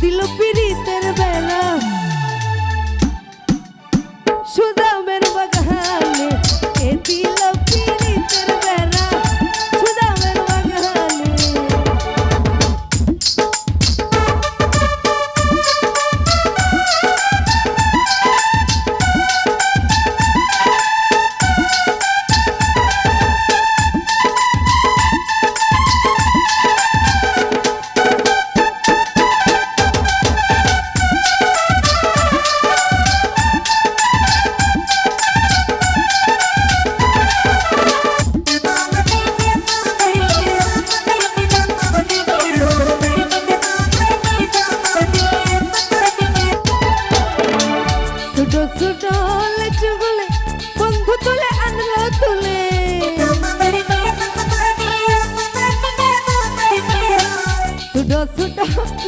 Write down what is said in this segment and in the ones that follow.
দিল পিরিতের বেলা সুদামের বাগানে কে দিল পিরিতের বেলা সুদামের বাগানে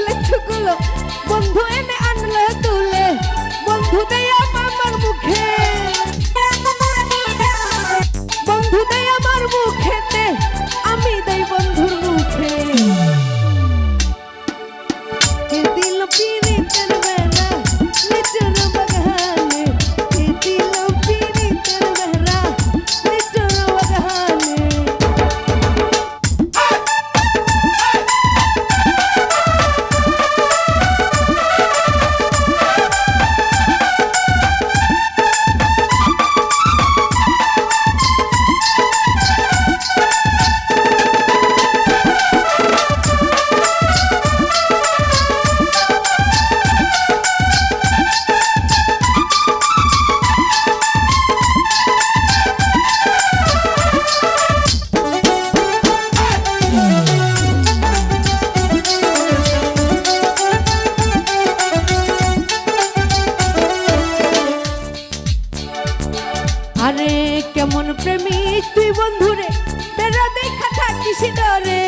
লেচুগুলো বন্ধু এনে আনলো তুলে বন্ধু দেয় আমার মুখে বন্ধু দেয় আমার মুখেতে আমি দেই বন্ধুর মুখে কে দিল পিরিতের বেলা লিচুর বাগানে কে দিল পিরিতের বেলা লিচুর বাগানে আরে কেমন প্রেমিক তুই বন্ধুরে বেড়া দেখা থাকিস ডরে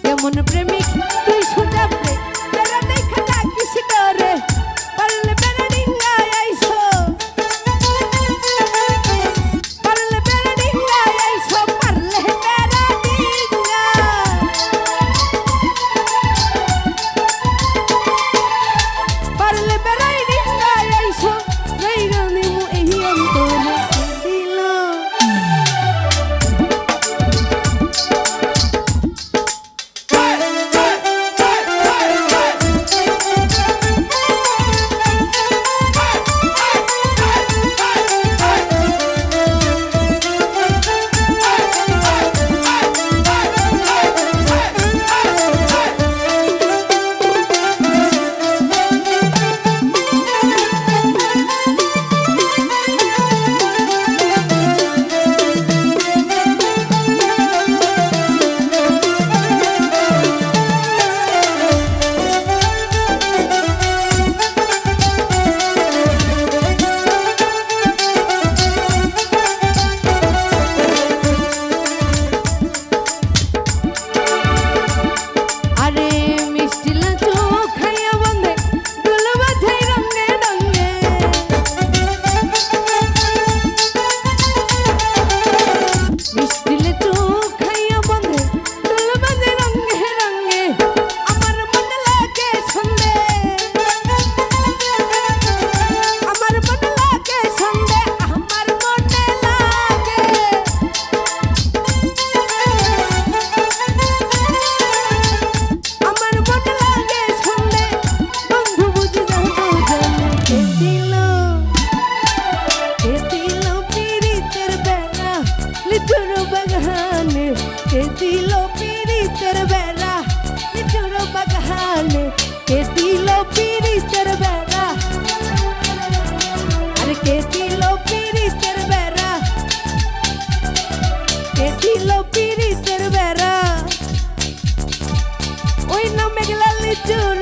কেমন প্রেমিক তুই সুজাবরে বেড়া দেখা থাকিস ডরে পারলে বেড়া ডিঙ্গায় আইসো পারলে বেড়া ডিঙ্গায় আইসো পারলে বেড়া ডিঙ্গা পারলে বেড়াই ডিঙ্গায় আইসো রাইরা নিমু এই অন্তরে দিল কে দিল পিরিতের বেলা লিচুর বাগানে কে দিল পিরিতের বেলা আরে কে দিল পিরিতের বেলা কে দিল পিরিতের বেলা ওই নামে গেলা লিচুর